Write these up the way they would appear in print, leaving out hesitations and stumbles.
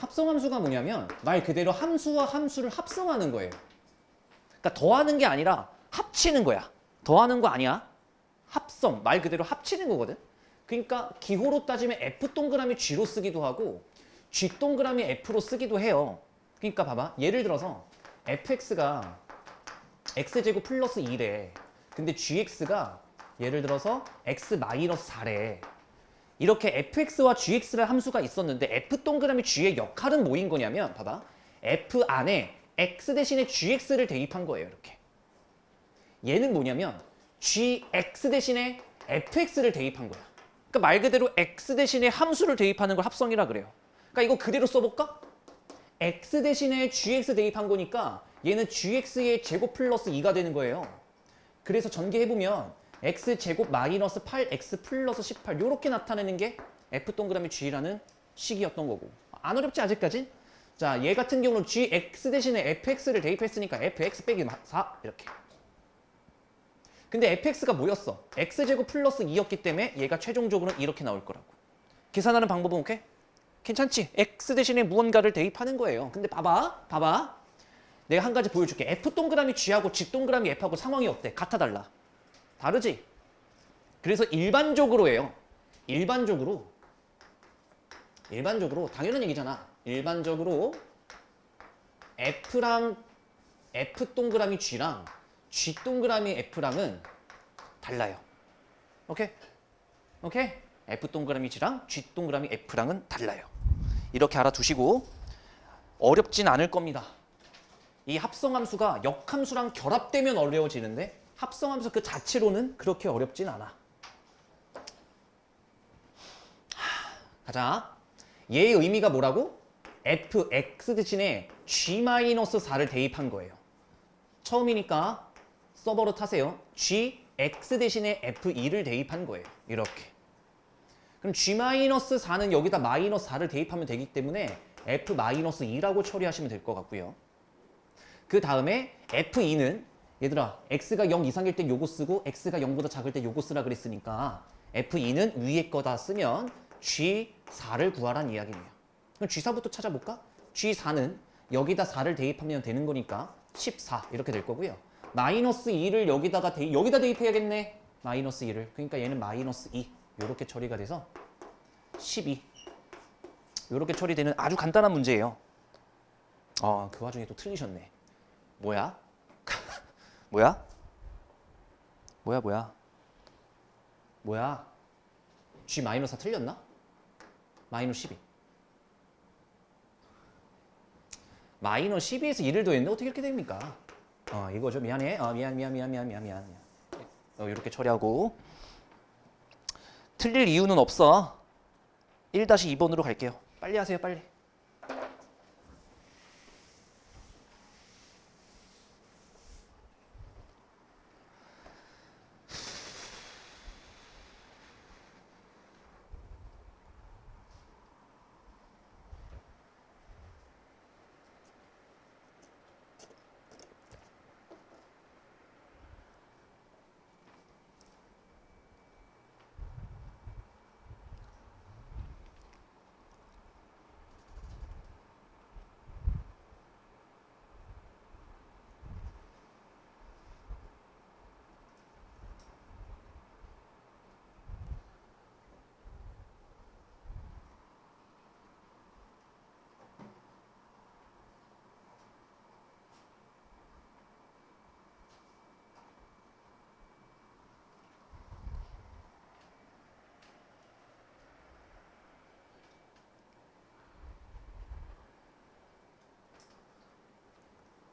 합성함수가 뭐냐면 말 그대로 함수와 함수를 합성하는 거예요. 그러니까 더하는 게 아니라 합치는 거야. 더하는 거 아니야. 합성, 말 그대로 합치는 거거든. 그러니까 기호로 따지면 F 동그라미 G로 쓰기도 하고 G 동그라미 F로 쓰기도 해요. 그러니까 봐봐. 예를 들어서 fx가 x제곱 플러스 2래. 근데 gx가 예를 들어서 x 마이너스 4래. 이렇게 fx와 gx라는 함수가 있었는데 f 동그라미 g의 역할은 뭐인 거냐면 봐봐. f 안에 x 대신에 gx를 대입한 거예요. 이렇게. 얘는 뭐냐면 gx 대신에 fx를 대입한 거야. 그러니까 말 그대로 x 대신에 함수를 대입하는 걸 합성이라 그래요. 그러니까 이거 그대로 써볼까? x 대신에 gx 대입한 거니까 얘는 gx의 제곱 플러스 2가 되는 거예요. 그래서 전개해보면 x제곱 마이너스 8x 플러스 18 이렇게 나타내는 게 f 동그라미 g라는 식이었던 거고. 안 어렵지 아직까진? 자, 얘 같은 경우는 gx 대신에 fx를 대입했으니까 fx 빼기 4 이렇게. 근데 fx가 뭐였어? x제곱 플러스 2였기 때문에 얘가 최종적으로는 이렇게 나올 거라고. 계산하는 방법은 오케이? 괜찮지? x 대신에 무언가를 대입하는 거예요. 근데 봐봐. 내가 한 가지 보여줄게. f 동그라미 g하고 g 동그라미 f하고 상황이 어때? 같아 달라? 다르지? 그래서 일반적으로예요. 일반적으로 당연한 얘기잖아. 일반적으로 f랑 f 동그라미 g랑 g 동그라미 f랑은 달라요. 오케이? f 동그라미 g랑 g 동그라미 f랑은 달라요. 이렇게 알아두시고 어렵진 않을 겁니다. 이 합성함수가 역함수랑 결합되면 어려워지는데 합성함수 그 자체로는 그렇게 어렵진 않아. 가자. 얘의 의미가 뭐라고? fx 대신에 g-4를 대입한 거예요. 처음이니까 서버로 타세요. gx 대신에 f2를 대입한 거예요. 이렇게. 그럼 g-4는 여기다 마이너스 4를 대입하면 되기 때문에 f-2라고 처리하시면 될 것 같고요. 그 다음에 f2는 얘들아 x가 0 이상일 땐 요거 쓰고 x가 0보다 작을 때 요거 쓰라 그랬으니까 f2는 위에 거다 쓰면 g4를 구하란 이야기네요. 그럼 g4부터 찾아볼까? g4는 여기다 4를 대입하면 되는 거니까 14 이렇게 될 거고요. 마이너스 2를 여기다 대입해야겠네. 마이너스 2를. 그러니까 얘는 마이너스 2 이렇게 처리가 돼서 12 이렇게 처리되는 아주 간단한 문제예요. 그 와중에 또 틀리셨네. 뭐야? 뭐야? G-4 틀렸나? 마이너스 12. 마이너스 12에서 1을 더했는데 어떻게 이렇게 됩니까? 이거죠. 미안해. 미안. 이렇게 처리하고. 틀릴 이유는 없어. 1-2번으로 갈게요. 빨리 하세요, 빨리.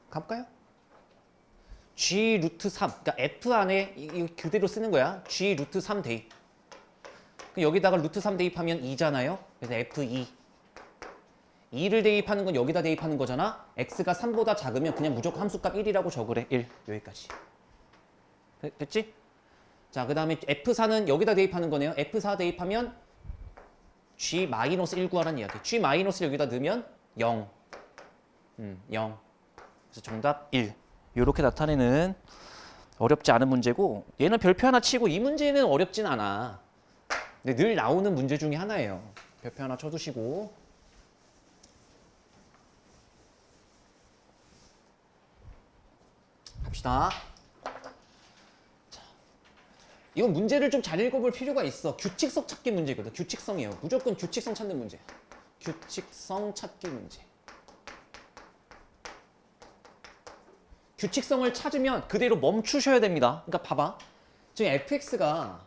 가볼까요? G 루트 3, 그러니까 F 안에 이거 그대로 쓰는 거야. G 루트 3 대입. 여기다가 루트 3 대입하면 2잖아요. 그래서 F2. 2를 대입하는 건 여기다 대입하는 거잖아. X가 3보다 작으면 그냥 무조건 함수값 1이라고 적으래. 1. 여기까지. 됐지? 자, 그 다음에 F4는 여기다 대입하는 거네요. F4 대입하면 G-1 구하라는 이야기. G-1 여기다 넣으면 0. 0. 그래서 정답 1. 이렇게 나타내는 어렵지 않은 문제고 얘는 별표 하나 치고 이 문제는 어렵진 않아. 근데 늘 나오는 문제 중에 하나예요. 별표 하나 쳐두시고 봅시다. 자, 이건 문제를 좀 잘 읽어볼 필요가 있어. 규칙성 찾기 문제거든. 규칙성이에요. 무조건 규칙성 찾는 문제. 규칙성 찾기 문제. 규칙성을 찾으면 그대로 멈추셔야 됩니다. 그러니까 봐봐. 지금 fx가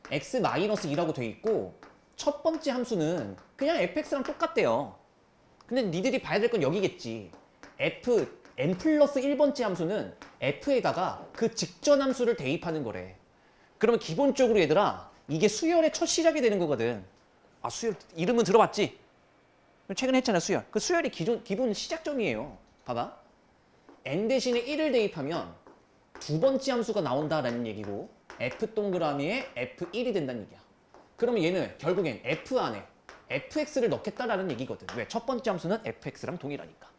x-2라고 돼 있고 첫 번째 함수는 그냥 fx랑 똑같대요. 근데 니들이 봐야 될 건 여기겠지. n 플러스 1번째 함수는 f에다가 그 직전 함수를 대입하는 거래. 그러면 기본적으로 얘들아 이게 수열의 첫 시작이 되는 거거든. 아 수열 이름은 들어봤지? 최근에 했잖아 수열. 그 수열이 기본 시작점이에요. 봐봐. n 대신에 1을 대입하면 두 번째 함수가 나온다라는 얘기고 f 동그라미에 f1이 된다는 얘기야. 그러면 얘는 결국엔 f 안에 fx를 넣겠다라는 얘기거든. 왜? 첫 번째 함수는 fx랑 동일하니까.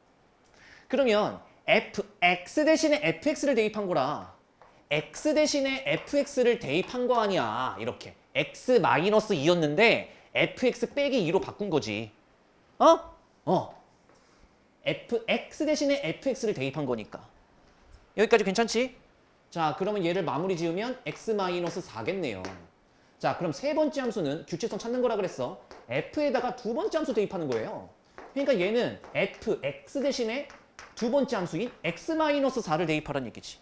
그러면 fx 대신에 fx를 대입한 거라 x 대신에 fx를 대입한 거 아니야. 이렇게 x-2였는데 fx 빼기 2로 바꾼 거지. fx 대신에 fx를 대입한 거니까. 여기까지 괜찮지? 자, 그러면 얘를 마무리 지으면 x-4겠네요. 자, 그럼 세 번째 함수는 규칙성 찾는 거라 그랬어. f에다가 두 번째 함수 대입하는 거예요. 그러니까 얘는 fx 대신에 두 번째 함수인 x-4를 대입하라는 얘기지.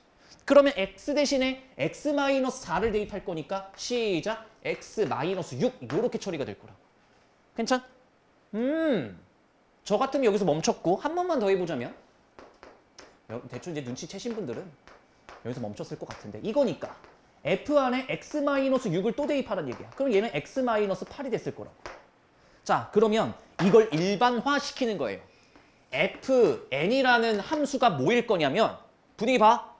그러면 x 대신에 x-4를 대입할 거니까 시작! x-6 이렇게 처리가 될 거라고. 괜찮? 저 같으면 여기서 멈췄고 한 번만 더 해보자면 대충 이제 눈치채신 분들은 여기서 멈췄을 것 같은데 이거니까 f 안에 x-6을 또 대입하라는 얘기야. 그럼 얘는 x-8이 됐을 거라고. 자, 그러면 이걸 일반화 시키는 거예요. fn이라는 함수가 뭐일 거냐면 분위기 봐.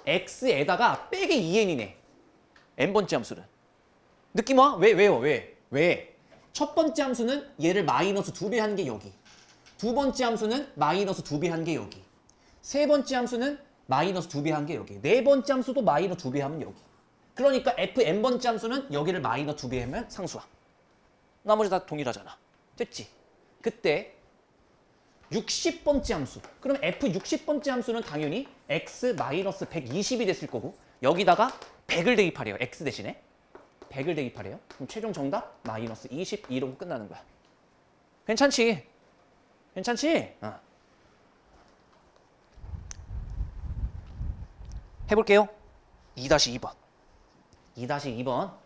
x에다가 빼기 2n이네. n번째 함수는. 느낌 와? 왜? 첫 번째 함수는 얘를 마이너스 2배 한 게 여기. 두 번째 함수는 마이너스 2배 한 게 여기. 세 번째 함수는 마이너스 2배 한 게 여기. 네 번째 함수도 마이너스 2배 하면 여기. 그러니까 fn번째 함수는 여기를 마이너스 2배 하면 상수야. 나머지 다 동일하잖아. 됐지? 그때 60번째 함수. 그럼 f60번째 함수는 당연히 x-120이 됐을 거고 여기다가 100을 대입하래요. x 대신에. 100을 대입하래요. 그럼 최종 정답 마이너스 22로 끝나는 거야. 괜찮지? 해볼게요. 2-2번. 2-2번.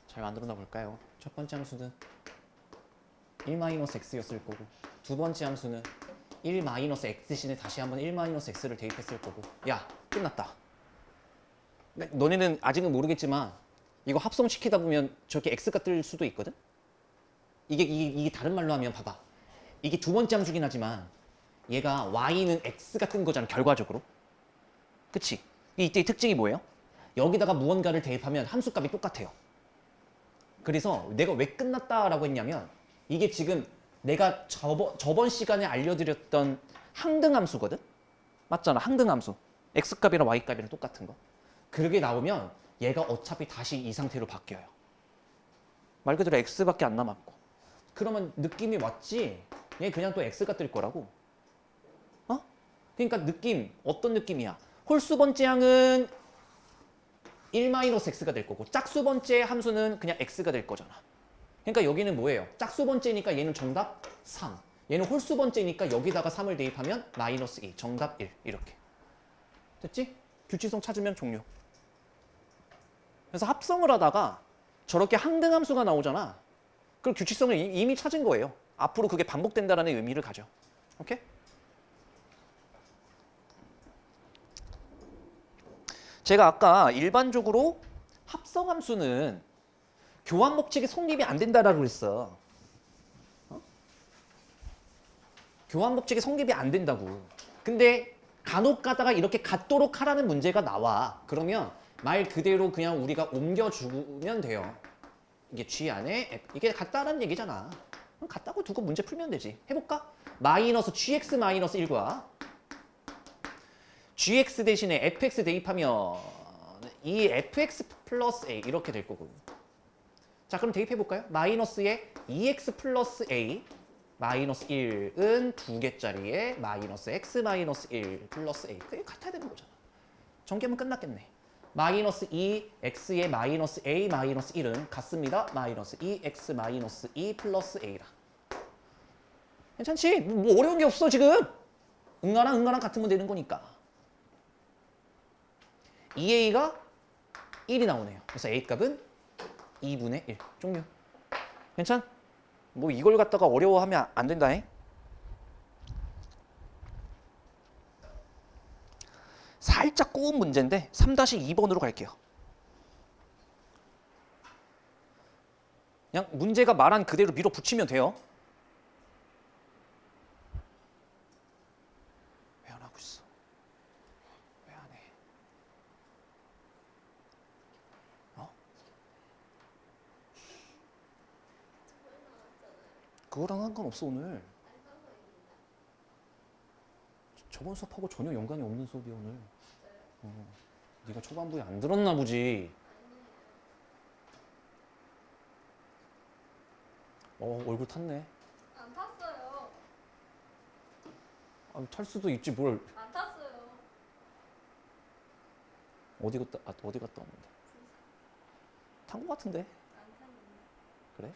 잘 만들어 볼까요? 첫 번째 함수는 1-x였을 거고 두 번째 함수는 1-x 대신에 다시 한번 1-x를 대입했을 거고. 야, 끝났다. 너네는 아직은 모르겠지만 이거 합성시키다 보면 저렇게 x가 뜰 수도 있거든? 이게 다른 말로 하면 봐봐. 이게 두 번째 함수긴 하지만 얘가 y는 x가 뜬 거잖아, 결과적으로. 그치? 이때의 특징이 뭐예요? 여기다가 무언가를 대입하면 함수값이 똑같아요. 그래서 내가 왜 끝났다라고 했냐면 이게 지금 내가 저번 시간에 알려드렸던 항등함수거든? 맞잖아. 항등함수. x값이랑 y값이랑 똑같은 거. 그렇게 나오면 얘가 어차피 다시 이 상태로 바뀌어요. 말 그대로 x밖에 안 남았고. 그러면 느낌이 왔지? 얘 그냥 또 x가 뜰 거라고. 어? 그러니까 느낌, 어떤 느낌이야? 홀수 번째 항은 1-x가 될 거고 짝수 번째 함수는 그냥 x가 될 거잖아. 그러니까 여기는 뭐예요? 짝수 번째니까 얘는 정답 3. 얘는 홀수 번째니까 여기다가 3을 대입하면 -2. 정답 1. 이렇게. 됐지? 규칙성 찾으면 종료. 그래서 합성을 하다가 저렇게 항등함수가 나오잖아. 그럼 규칙성을 이미 찾은 거예요. 앞으로 그게 반복된다는 의미를 가져. 오케이? 제가 아까 일반적으로 합성함수는 교환 법칙이 성립이 안 된다라고 그랬어. 교환 법칙이 성립이 안 된다고. 근데 간혹 가다가 이렇게 같도록 하라는 문제가 나와. 그러면 말 그대로 그냥 우리가 옮겨주면 돼요. 이게 G 안에 이게 같다라는 얘기잖아. 그럼 같다고 두고 문제 풀면 되지. 해볼까? 마이너스 GX 마이너스 1과 GX 대신에 FX 대입하면 이 FX 플러스 A 이렇게 될 거고. 자, 그럼 대입해볼까요? 마이너스에 2X 플러스 A 마이너스 1은 2개짜리에 마이너스 X 마이너스 1 플러스 A. 그게 같아야 되는 거잖아. 전개하면 끝났겠네. 마이너스 2X에 마이너스 A 마이너스 1은 같습니다. 마이너스 2X 마이너스 2 플러스 A라. 괜찮지? 뭐 어려운 게 없어 지금. 응가랑 같으면 되는 거니까. 2A가 1이 나오네요. 그래서 A 값은 2분의 1. 종료. 괜찮? 뭐 이걸 갖다가 어려워하면 안 된다잉. 살짝 꼬운 문제인데 3-2번으로 갈게요. 그냥 문제가 말한 그대로 밀어붙이면 돼요. 왜 안 하고 있어? 왜 안 해? 그거랑 상관없어 오늘. 저번 수업하고 전혀 연관이 없는 수업이야 오늘. 네가 초반부에 안 들었나 보지. 얼굴 탔네. 안 탔어요. 탈 수도 있지 뭘. 안 탔어요. 어디 갔다 왔는데? 탄 거 같은데? 안 탔는데. 그래?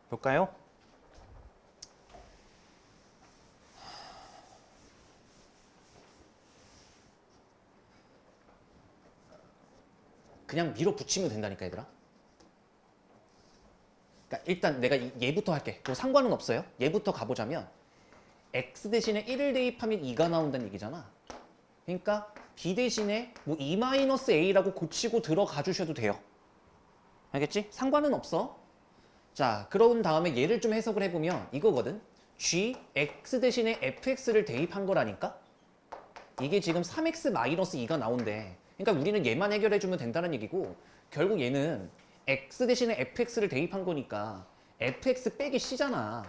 볼까요? 그냥 밀어붙이면 된다니까 얘들아. 그러니까 일단 내가 얘부터 할게. 뭐 상관은 없어요. 얘부터 가보자면 x 대신에 1을 대입하면 2가 나온다는 얘기잖아. 그러니까 b 대신에 뭐 2-a라고 고치고 들어가 주셔도 돼요. 알겠지? 상관은 없어. 자, 그런 다음에 얘를 좀 해석을 해보면 이거거든. g, x 대신에 fx를 대입한 거라니까? 이게 지금 3x-2가 나온대. 그러니까 우리는 얘만 해결해주면 된다는 얘기고 결국 얘는 x 대신에 fx를 대입한 거니까 fx 빼기 c잖아.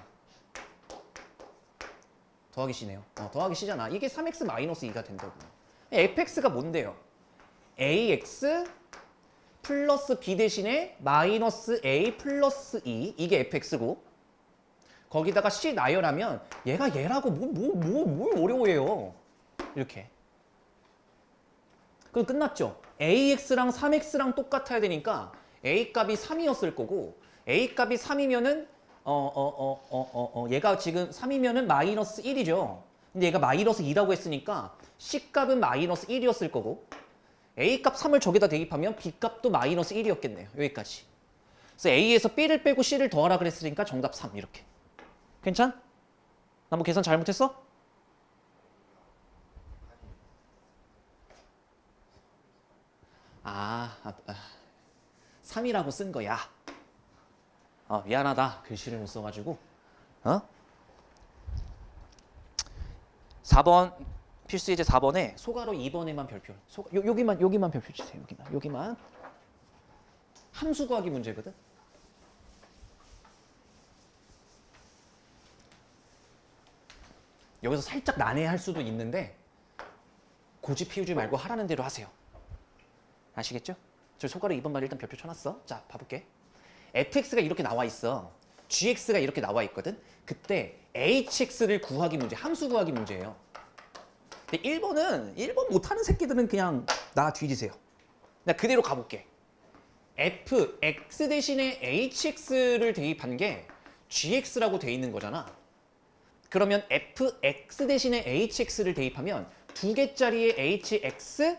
더하기 c네요. 더하기 c잖아. 이게 3x-2가 된다고. fx가 뭔데요? ax 플러스 b 대신에 마이너스 a 플러스 2 이게 fx고 거기다가 c 나열하면 얘가 얘라고 뭘 어려워해요. 이렇게. 그럼 끝났죠? ax랑 3x랑 똑같아야 되니까 a 값이 3이었을 거고 a 값이 3이면은 얘가 지금 3이면은 마이너스 1이죠. 근데 얘가 마이너스 2라고 했으니까 c 값은 마이너스 1이었을 거고 a 값 3을 저기다 대입하면 b 값도 마이너스 1이었겠네요. 여기까지. 그래서 a에서 b를 빼고 c를 더하라 그랬으니까 정답 3 이렇게. 괜찮? 나 뭐 계산 잘못했어? 3이라고 쓴 거야. 미안하다. 글씨를 못 써가지고. 4번 필수 예제 4번에 소가로 2번에만 별표. 여기만 별표 주세요. 여기만. 함수 구하기 문제거든. 여기서 살짝 난해할 수도 있는데 고집 피우지 말고 하라는 대로 하세요. 아시겠죠? 저 소가로 2번만 일단 별표 쳐놨어. 자, 봐볼게. fx가 이렇게 나와 있어. gx가 이렇게 나와 있거든. 그때 hx를 구하기 문제, 함수 구하기 문제예요. 근데 1번 못하는 새끼들은 그냥 나 뒤지세요. 나 그대로 가볼게. fx 대신에 hx를 대입한 게 gx라고 돼 있는 거잖아. 그러면 fx 대신에 hx를 대입하면 두 개짜리의 hx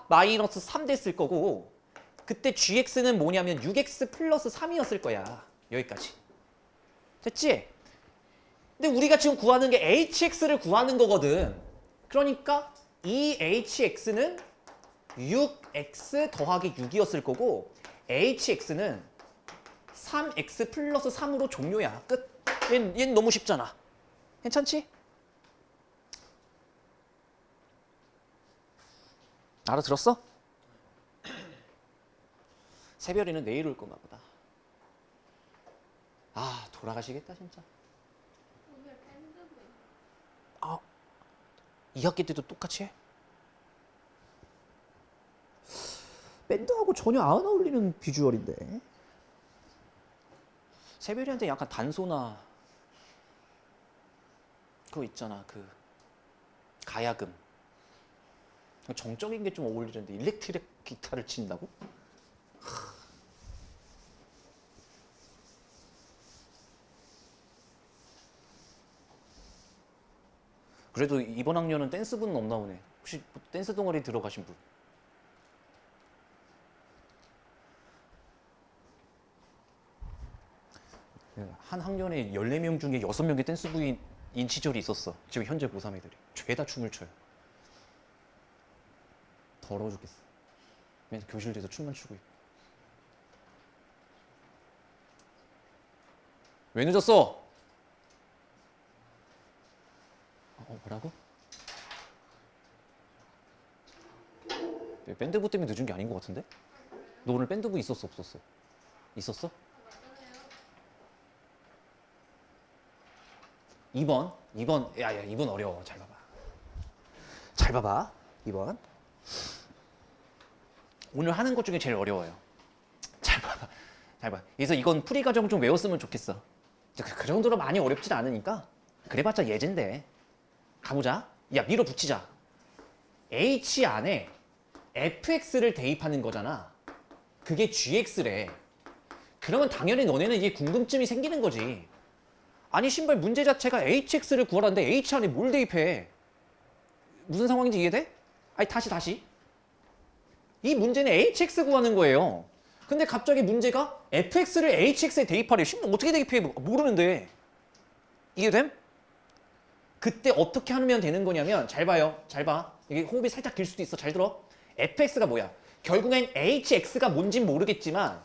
마이너스 3 됐을 거고, 그때 gx는 뭐냐면 6x 플러스 3이었을 거야. 여기까지. 됐지? 근데 우리가 지금 구하는 게 hx를 구하는 거거든. 그러니까 이 hx는 6x 더하기 6이었을 거고, hx는 3x 플러스 3으로 종료야. 끝. 얘는 너무 쉽잖아. 괜찮지? 알아들었어? 새별이는 내일 올 건가 보다. 돌아가시겠다 진짜. 오늘 밴드부. 2학기 때도 똑같이 해? 밴드하고 전혀 안 어울리는 비주얼인데. 새별이한테 약간 단소나 그거 있잖아, 그 가야금. 정적인 게 좀 어울리는데 일렉트릭 기타를 친다고? 그래도 이번 학년은 댄스부는 없나 보네. 혹시 댄스 동아리 들어가신 분? 한 학년에 14명 중에 6명이 댄스부인 시절이 있었어. 지금 현재 고3 애들이. 죄다 춤을 춰요. 더러워 죽겠어. 맨날 교실에서 춤만 추고 있고. 왜 늦었어? 뭐라고? 밴드부 때문에 늦은 게 아닌 것 같은데? 너 오늘 밴드부 있었어, 없었어? 있었어? 맞아요. 2번. 야, 2번 어려워. 잘 봐봐. 2번. 오늘 하는 것 중에 제일 어려워요. 잘 봐봐. 그래서 이건 풀이 과정 좀 외웠으면 좋겠어. 그 정도로 많이 어렵진 않으니까. 그래봤자 예제인데. 가보자. 야, 밀어붙이자. H 안에 fx를 대입하는 거잖아. 그게 gx래. 그러면 당연히 너네는 이게 궁금증이 생기는 거지. 아니 신발 문제 자체가 hx를 구하라는데 h 안에 뭘 대입해? 무슨 상황인지 이해돼? 아니 다시. 이 문제는 hx 구하는 거예요. 근데 갑자기 문제가 fx를 hx에 대입하래. 신발 어떻게 대입해? 모르는데. 이해됨? 그때 어떻게 하면 되는 거냐면 잘 봐요. 잘 봐. 이게 호흡이 살짝 길 수도 있어. 잘 들어. fx가 뭐야? 결국엔 hx가 뭔진 모르겠지만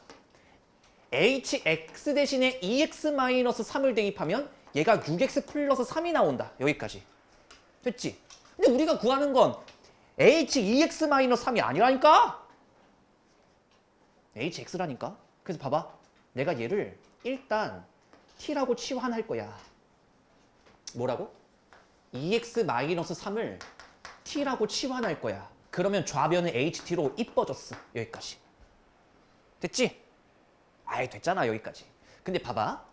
hx 대신에 2x-3을 대입하면 얘가 6x 플러스 3이 나온다. 여기까지. 됐지? 근데 우리가 구하는 건 h 2x-3이 아니라니까? hx라니까? 그래서 봐봐. 내가 얘를 일단 t라고 치환할 거야. 뭐라고? 2x-3을 t라고 치환할 거야. 그러면 좌변은 ht로 이뻐졌어. 여기까지. 됐지? 됐잖아. 여기까지. 근데 봐봐.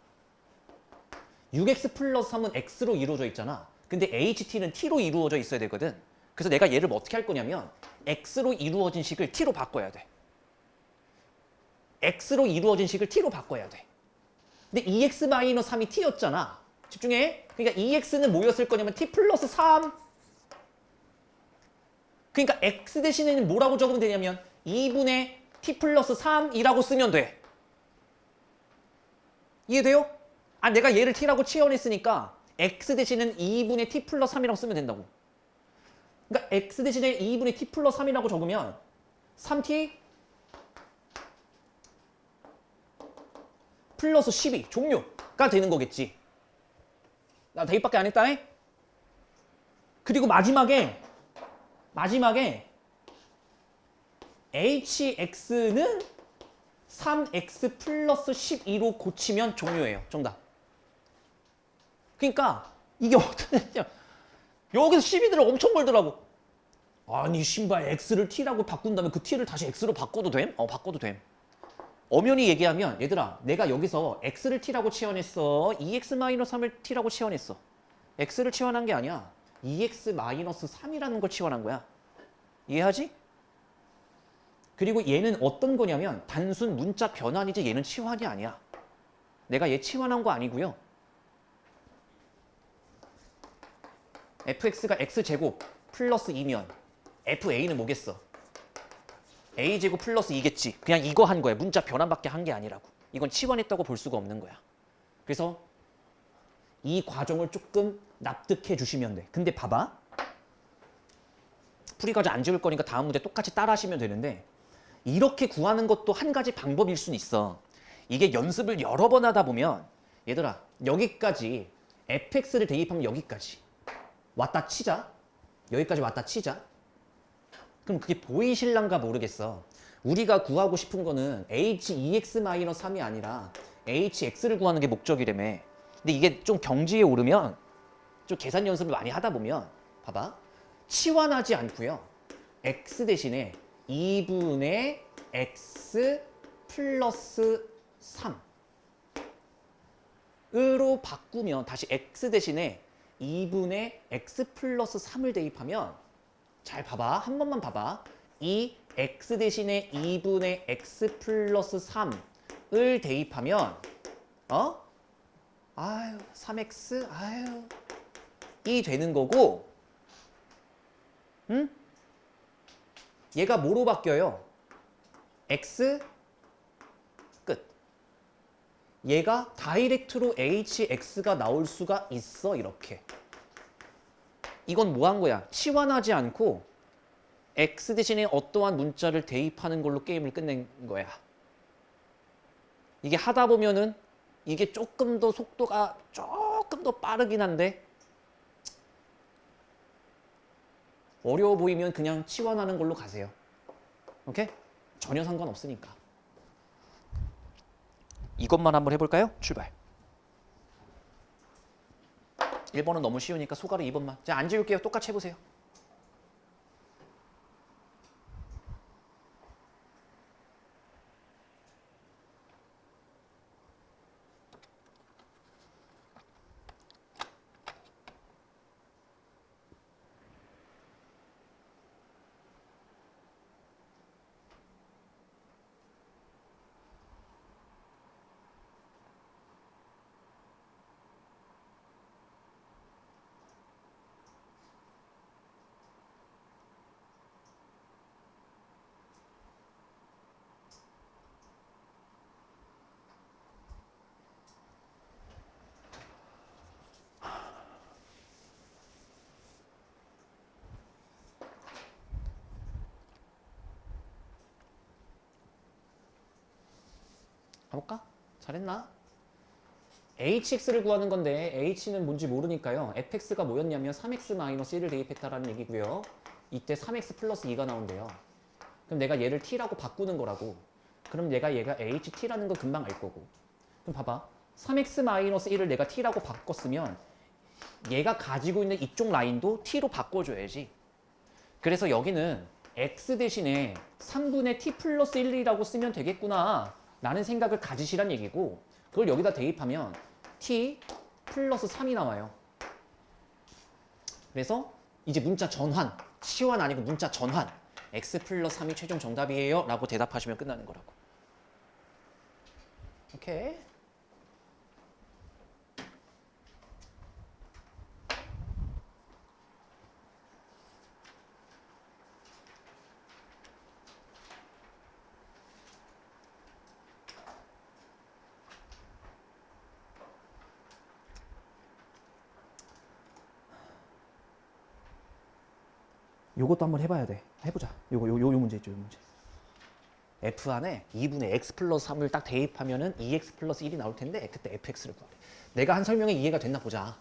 6x 플러스 3은 x로 이루어져 있잖아. 근데 ht는 t로 이루어져 있어야 되거든. 그래서 내가 얘를 뭐 어떻게 할 거냐면 x로 이루어진 식을 t로 바꿔야 돼. x로 이루어진 식을 t로 바꿔야 돼. 근데 2x-3이 t였잖아. 집중해. 그러니까 2x는 뭐였을 거냐면 t 플러스 3. 그러니까 x 대신에는 뭐라고 적으면 되냐면 2분의 t 플러스 3이라고 쓰면 돼. 이해돼요? 내가 얘를 t라고 치환했으니까 x 대신은 2분의 t 플러스 3이라고 쓰면 된다고. 그러니까 x 대신에 2분의 t 플러스 3이라고 적으면 3t 플러스 12 종료가 되는 거겠지. 나 대입밖에 안 했다. 해? 그리고 마지막에 hx는 3x 플러스 12로 고치면 종료예요. 정답. 그러니까 이게 어떠냐. 여기서 12들을 엄청 벌더라고. 아니 신발 x를 t라고 바꾼 다음에 그 t를 다시 x로 바꿔도 됨? 바꿔도 됨. 엄연히 얘기하면 얘들아 내가 여기서 x를 t라고 치환했어. 2x-3을 t라고 치환했어. x를 치환한 게 아니야. 2x-3이라는 걸 치환한 거야. 이해하지? 그리고 얘는 어떤 거냐면 단순 문자 변환이지 얘는 치환이 아니야. 내가 얘 치환한 거 아니고요. fx가 x제곱 플러스 2면 fa는 뭐겠어? a제곱 플러스 2겠지. 그냥 이거 한 거야. 문자 변환밖에 한 게 아니라고. 이건 치환했다고 볼 수가 없는 거야. 그래서 이 과정을 조금 납득해 주시면 돼. 근데 봐봐. 풀이과제 안 지울 거니까 다음 문제 똑같이 따라 하시면 되는데 이렇게 구하는 것도 한 가지 방법일 수는 있어. 이게 연습을 여러 번 하다 보면 얘들아 여기까지 fx를 대입하면 여기까지 왔다 치자. 여기까지 왔다 치자. 그럼 그게 보이실란가 모르겠어. 우리가 구하고 싶은 거는 h2x-3이 아니라 hx를 구하는 게 목적이라며. 근데 이게 좀 경지에 오르면 좀 계산 연습을 많이 하다 보면 봐봐. 치환하지 않고요. x 대신에 2분의 x 플러스 3으로 바꾸면 다시 x 대신에 2분의 x 플러스 3을 대입하면 잘 봐봐. 한 번만 봐봐. 이 x 대신에 2분의 x 플러스 3을 대입하면 아유 3x 아유 이 되는 거고 응? 얘가 뭐로 바뀌어요? x 끝. 얘가 다이렉트로 hx가 나올 수가 있어. 이렇게. 이건 뭐 한 거야? 치환하지 않고 x 대신에 어떠한 문자를 대입하는 걸로 게임을 끝낸 거야. 이게 하다 보면은 이게 조금 더 속도가 조금 더 빠르긴 한데 어려워 보이면 그냥 치환하는 걸로 가세요. 오케이? 전혀 상관없으니까. 이것만 한번 해볼까요? 출발. 1번은 너무 쉬우니까 소가로 2번만. 자, 안 지울게요. 똑같이 해보세요. 가볼까? 잘했나? hx를 구하는 건데 h는 뭔지 모르니까요. fx가 뭐였냐면 3x-1을 대입했다라는 얘기고요. 이때 3x 플러스 2가 나온대요. 그럼 내가 얘를 t라고 바꾸는 거라고. 그럼 얘가 ht라는 거 금방 알 거고. 그럼 봐봐. 3x-1을 내가 t라고 바꿨으면 얘가 가지고 있는 이쪽 라인도 t로 바꿔줘야지. 그래서 여기는 x 대신에 3분의 t 플러스 1이라고 쓰면 되겠구나 라는 생각을 가지시란 얘기고 그걸 여기다 대입하면 t 플러스 3이 나와요. 그래서 이제 문자 전환, 치환 아니고 문자 전환 x 플러스 3이 최종 정답이에요 라고 대답하시면 끝나는 거라고. 오케이. 요것도 한번 해봐야 돼. 해보자. 요 문제 있죠, 요 문제. f 안에 2분의 x 플러스 3을 딱 대입하면은 2x 플러스 1이 나올 텐데 그때 fx를 구하래. 내가 한 설명이 이해가 됐나 보자.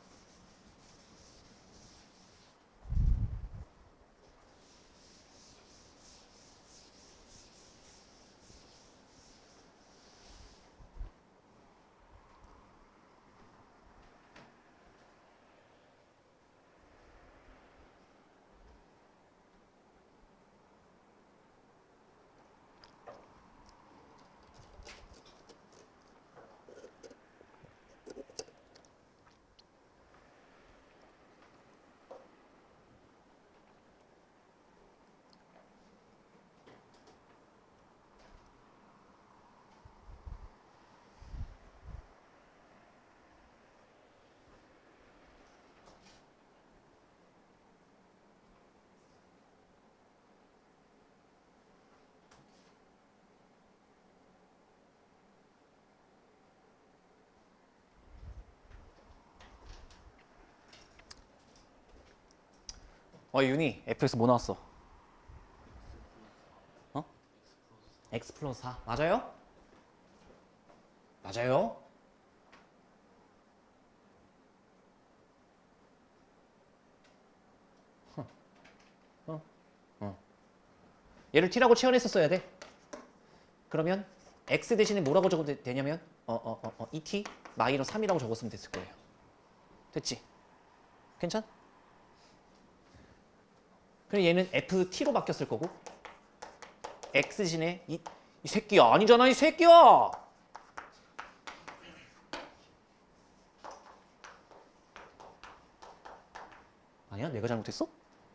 윤희, fx 뭐 나왔어? 어? x 플러스 4. 맞아요? 맞아요? 얘를 t라고 채워냈었어야 돼. 그러면 x 대신에 뭐라고 적어도 되냐면 2t 마이너스 3이라고 적었으면 됐을 거예요. 됐지? 괜찮? 그럼 얘는 ft로 바뀌었을 거고 x 대신에 이 새끼야 아니잖아 이 새끼야. 아니야? 내가 잘못했어?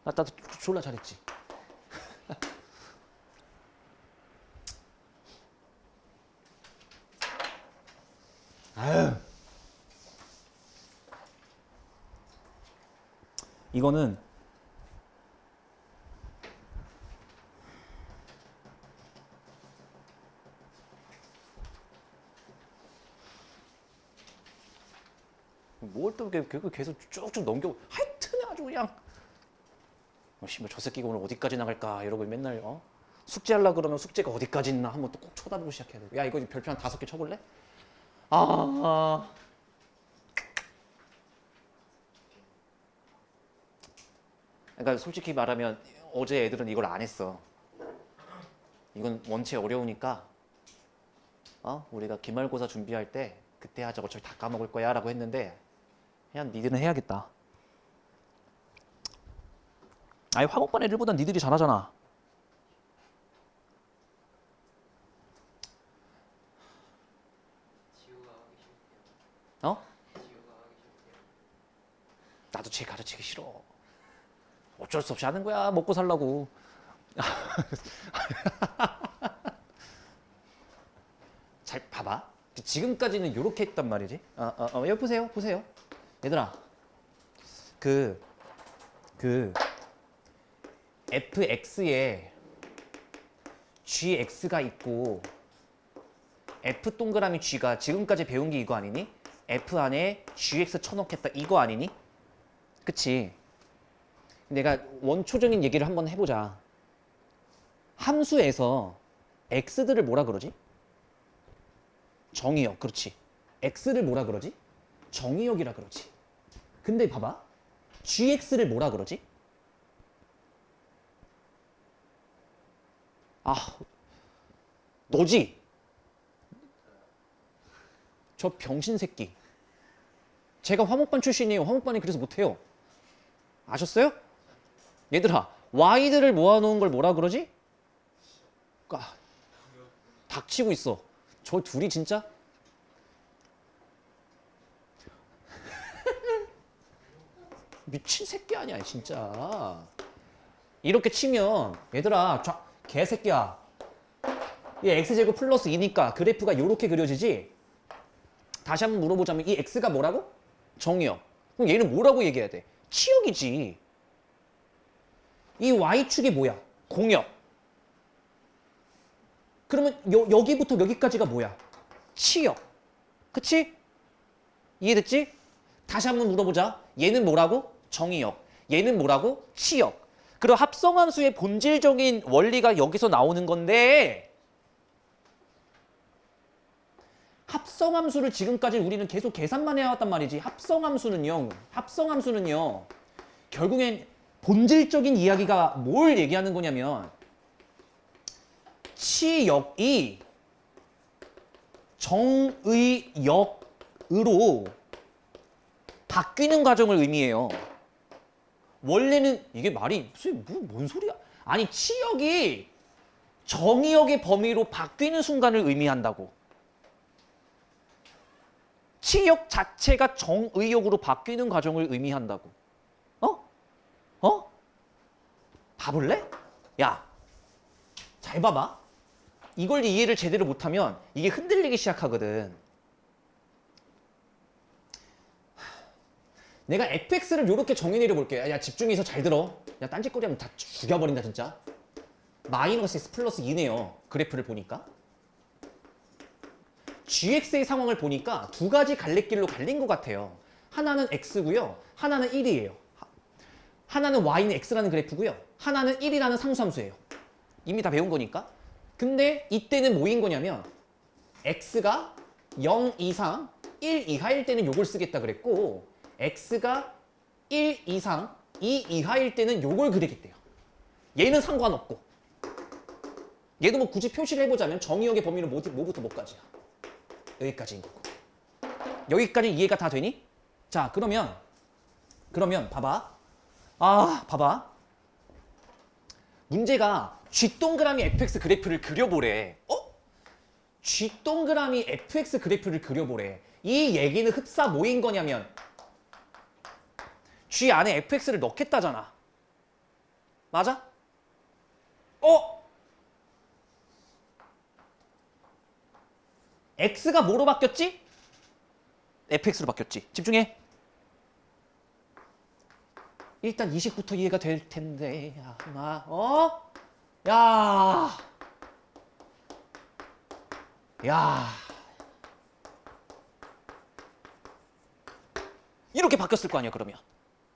나도 졸라 잘했지. 아유. 이거는 뭘 또 계속 쭉쭉 넘겨. 하여튼 아주 그냥 씨발 저 새끼가 오늘 어디까지 나갈까 이러고 맨날 숙제하려고 그러면 숙제가 어디까지 있나 한번 또 꼭 쳐다보고 시작해야 돼. 야 이거 별표 한 5개 쳐볼래? 그러니까 솔직히 말하면 어제 애들은 이걸 안 했어. 이건 원체 어려우니까 우리가 기말고사 준비할 때 그때 하자 어차피 다 까먹을 거야 라고 했는데 그냥 니들은 해야겠다. 아니 화목반 애들보단 니들이 잘하잖아. 나도 쟤 가르치기 싫어. 어쩔 수 없이 하는 거야. 먹고 살라고. 잘 봐봐. 지금까지는 이렇게 했단 말이지. 여기 보세요. 얘들아. 그 fx에 gx가 있고 f 동그라미 g가 지금까지 배운 게 이거 아니니? f 안에 gx 쳐넣겠다 이거 아니니? 그치? 내가 원초적인 얘기를 한번 해보자. 함수에서 x들을 뭐라 그러지? 정의역. 그렇지. x를 뭐라 그러지? 정의역이라 그러지. 근데 봐봐. gx를 뭐라 그러지? 너지? 저 병신 새끼. 제가 화목반 출신이에요. 화목반이 그래서 못해요. 아셨어요? 얘들아, y들을 모아놓은 걸 뭐라 그러지? 닥치고 있어. 저 둘이 진짜 미친 새끼 아니야 진짜. 이렇게 치면 얘들아 개새끼야. 이 x제곱 플러스 2니까 그래프가 이렇게 그려지지. 다시 한번 물어보자면 이 x가 뭐라고? 정의역. 그럼 얘는 뭐라고 얘기해야 돼? 치역이지. 이 y축이 뭐야? 공역. 그러면 여기부터 여기까지가 뭐야? 치역. 그치? 이해됐지? 다시 한번 물어보자. 얘는 뭐라고? 정의역. 얘는 뭐라고? 치역. 그리고 합성함수의 본질적인 원리가 여기서 나오는 건데 합성함수를 지금까지 우리는 계속 계산만 해왔단 말이지. 합성함수는요. 결국엔 본질적인 이야기가 뭘 얘기하는 거냐면 치역이 정의역으로 바뀌는 과정을 의미해요. 원래는 이게 말이 무슨 뭔 소리야? 아니 치역이 정의역의 범위로 바뀌는 순간을 의미한다고. 치역 자체가 정의역으로 바뀌는 과정을 의미한다고. 어? 봐볼래? 야, 잘 봐봐. 이걸 이해를 제대로 못하면 이게 흔들리기 시작하거든. 내가 fx를 이렇게 정의 내려볼게. 야, 집중해서 잘 들어. 야, 딴짓거리 하면 다 죽여버린다 진짜. 마이너스 x 플러스 2네요. 그래프를 보니까. gx의 상황을 보니까 두 가지 갈래길로 갈린 것 같아요. 하나는 x고요. 하나는 1이에요. 하나는 y는 x라는 그래프고요. 하나는 1이라는 상수함수예요. 이미 다 배운 거니까. 근데 이때는 뭐인 거냐면 x가 0 이상 1 이하일 때는 요걸 쓰겠다 그랬고 x가 1 이상 2 이하일 때는 요걸 그리겠대요. 얘는 상관없고 얘도 뭐 굳이 표시를 해보자면 정의역의 범위는 뭐부터 뭐까지야? 여기까지인 거고. 여기까지 이해가 다 되니? 자, 그러면 봐봐. 봐봐. 문제가 쥐동그라미 fx 그래프를 그려보래. 쥐동그라미 fx 그래프를 그려보래. 이 얘기는 흡사 뭐인 거냐면 쥐 안에 fx를 넣겠다잖아. 맞아? x가 뭐로 바뀌었지? fx로 바뀌었지. 집중해. 일단 20부터 이해가 될 텐데. 야. 이렇게 바뀌었을 거 아니야, 그러면.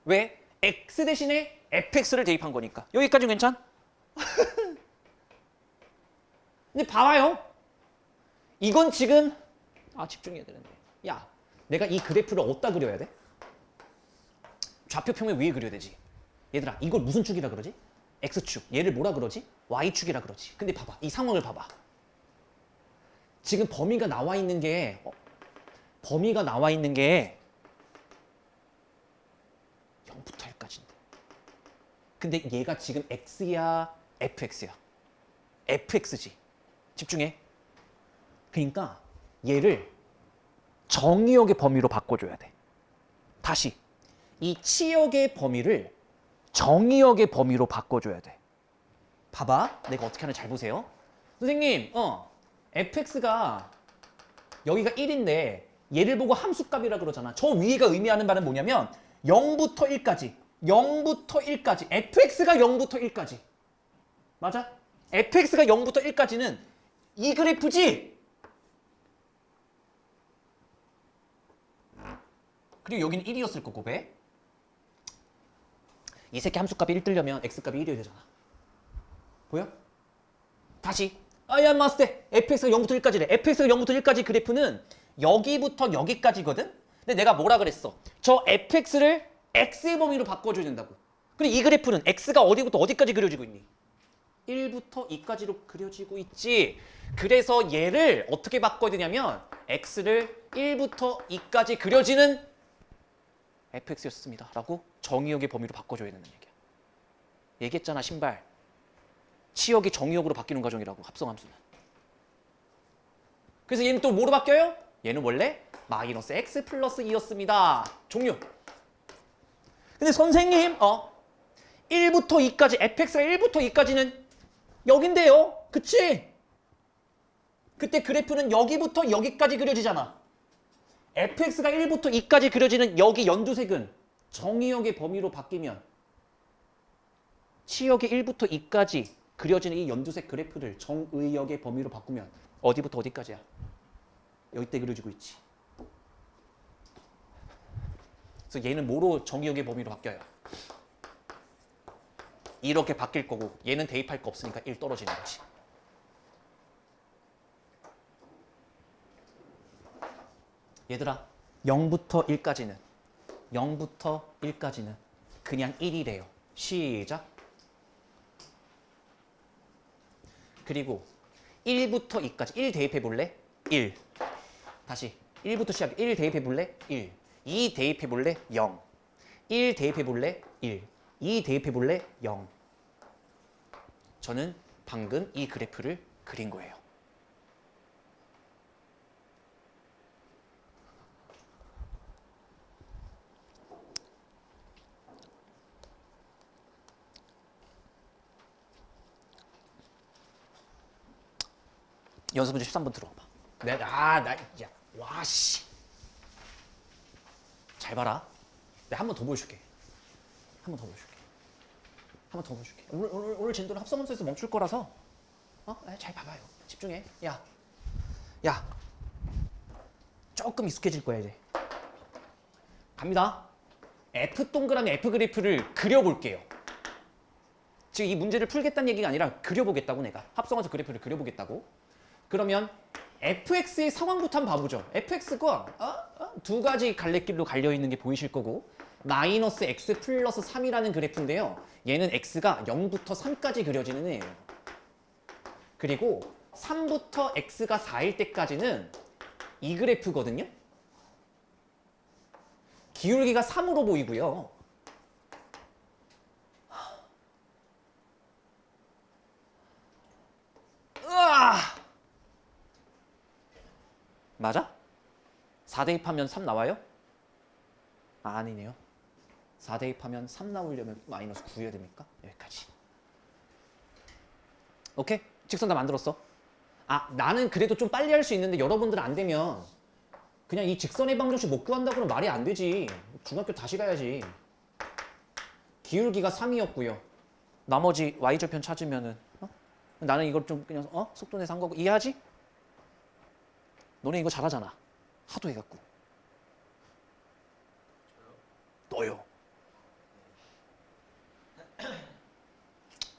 왜? x 대신에 fx를 대입한 거니까. 여기까지는 괜찮? 근데 봐봐요. 이건 지금 집중해야 되는데. 야, 내가 이 그래프를 어디다 그려야 돼? 좌표 평면 위에 그려야 되지. 얘들아, 이걸 무슨 축이라 그러지? x축. 얘를 뭐라 그러지? y축이라 그러지. 근데 봐봐. 이 상황을 봐봐. 지금 범위가 나와 있는 게 0부터 1까지인데. 근데 얘가 지금 x야, fx야. fx지. 집중해. 그러니까 얘를 정의역의 범위로 바꿔줘야 돼. 다시. 이 치역의 범위를 정의역의 범위로 바꿔줘야 돼. 봐봐. 내가 어떻게 하는지 잘 보세요. 선생님, fx가 여기가 1인데 얘를 보고 함수값이라 그러잖아. 저 위에가 의미하는 바는 뭐냐면 0부터 1까지. 0부터 1까지. fx가 0부터 1까지. 맞아? fx가 0부터 1까지는 이 그래프지? 그리고 여기는 1이었을 거고, 왜? 이 새끼 함수값이 1 뜨려면 x값이 1이어야 되잖아. 보여? 다시. 야, 마스터. fx가 0부터 1까지래. fx가 0부터 1까지 그래프는 여기부터 여기까지거든? 근데 내가 뭐라 그랬어? 저 fx를 x의 범위로 바꿔줘야 된다고. 근데 이 그래프는 x가 어디부터 어디까지 그려지고 있니? 1부터 2까지로 그려지고 있지. 그래서 얘를 어떻게 바꿔야 되냐면 x를 1부터 2까지 그려지는 fx였습니다. 라고 정의역의 범위로 바꿔줘야 된다는 얘기야. 얘기했잖아, 신발. 치역이 정의역으로 바뀌는 과정이라고, 합성함수는. 그래서 얘는 또 뭐로 바뀌어요? 얘는 원래 마이너스 x 플러스 2였습니다. 종료. 근데 선생님, 1부터 2까지, fx가 1부터 2까지는 여긴데요. 그치? 그때 그래프는 여기부터 여기까지 그려지잖아. fx가 1부터 2까지 그려지는 여기 연두색은 정의역의 범위로 바뀌면 치역의 1부터 2까지 그려지는 이 연두색 그래프를 정의역의 범위로 바꾸면 어디부터 어디까지야? 여기때 그려지고 있지. 그래서 얘는 뭐로 정의역의 범위로 바뀌어요? 이렇게 바뀔 거고 얘는 대입할 거 없으니까 1 떨어지는 거지. 얘들아 0부터 1까지는 그냥 1이래요. 시작. 그리고 1부터 2까지 1 대입해 볼래? 1. 다시 1부터 시작해. 1 대입해 볼래? 1. 2 대입해 볼래? 0. 1 대입해 볼래? 1. 2 대입해 볼래? 0. 저는 방금 이 그래프를 그린 거예요. 연습 문제 13번 들어봐. 와씨. 잘 봐라. 내가 한 번 더 보여줄게. 오늘 진도는 합성함수에서 멈출 거라서 잘 봐봐요. 집중해. 야, 조금 익숙해질 거야 이제. 갑니다. F 동그라미 F 그래프를 그려볼게요. 지금 이 문제를 풀겠다는 얘기가 아니라 그려보겠다고 내가. 합성함수 그래프를 그려보겠다고. 그러면 fx의 상황부터 한번 봐보죠. fx가 두 가지 갈래길로 갈려있는 게 보이실 거고 마이너스 x 플러스 3이라는 그래프인데요. 얘는 x가 0부터 3까지 그려지는 애예요. 그리고 3부터 x가 4일 때까지는 이 그래프거든요. 기울기가 3으로 보이고요. 맞아? 4 대입하면 3 나와요? 아니네요. 4 대입하면 3 나오려면 마이너스 9여야 됩니까? 여기까지. 오케이? 직선 다 만들었어. 나는 그래도 좀 빨리 할 수 있는데 여러분들은 안 되면 그냥 이 직선의 방정식 못 구한다고 그러면 말이 안 되지. 중학교 다시 가야지. 기울기가 3이었고요. 나머지 y절편 찾으면은 나는 이걸 좀 그냥 속도 내서 한 거고 이해하지? 너네 이거 잘하잖아. 하도 해갖고. 너요.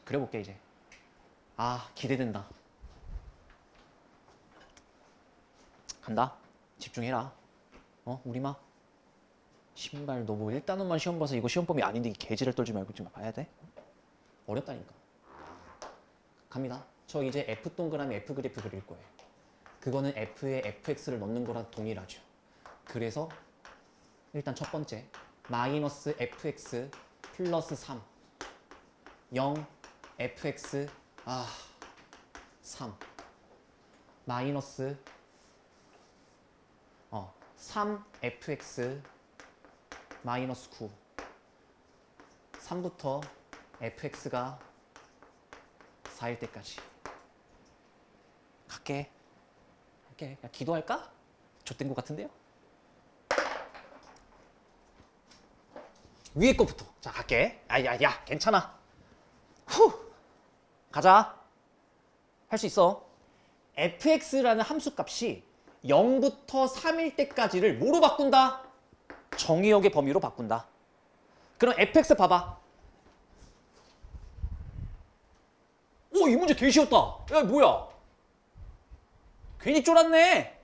그려볼게 이제. 기대된다. 간다. 집중해라. 우리마. 신발 너 뭐 1단원만 시험 봐서 이거 시험범위 아닌데 이 개지를 떨지 말고 좀 봐야 돼. 어렵다니까. 갑니다. 저 이제 F 동그라미 F 그래프 그릴 거예요. 그거는 F에 fx를 넣는 거랑 동일하죠. 그래서 일단 첫 번째 마이너스 fx 플러스 3 0 fx 3 마이너스 3 fx 마이너스 9 3부터 fx가 4일 때까지 갈게. 야, 기도할까? 좆된 것 같은데요? 위에 거부터. 자, 갈게. 야, 괜찮아. 가자. 할 수 있어. fx라는 함수값이 0부터 3일 때까지를 뭐로 바꾼다? 정의역의 범위로 바꾼다. 그럼 fx 봐봐. 이 문제 되게 쉬웠다. 야, 뭐야? 괜히 쫄았네.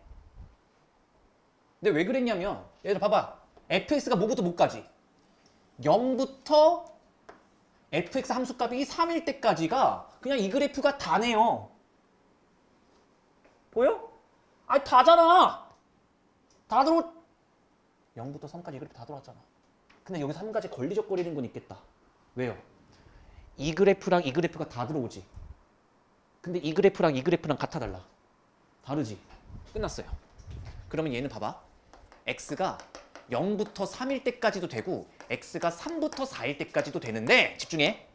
근데 왜 그랬냐면 얘들 봐봐. fx가 뭐부터 뭐까지? 0부터 fx 함수값이 3일 때까지가 그냥 이 그래프가 다네요. 보여? 다잖아. 다 들어. 0부터 3까지 이 그래프 다 들어왔잖아. 근데 여기서 한 가지 걸리적거리는 건 있겠다. 왜요? 이 그래프랑 이 그래프가 다 들어오지. 근데 이 그래프랑 이 그래프랑 같아 달라. 다르지? 끝났어요. 그러면 얘는 봐봐. x가 0부터 3일 때까지도 되고 x가 3부터 4일 때까지도 되는데 집중해.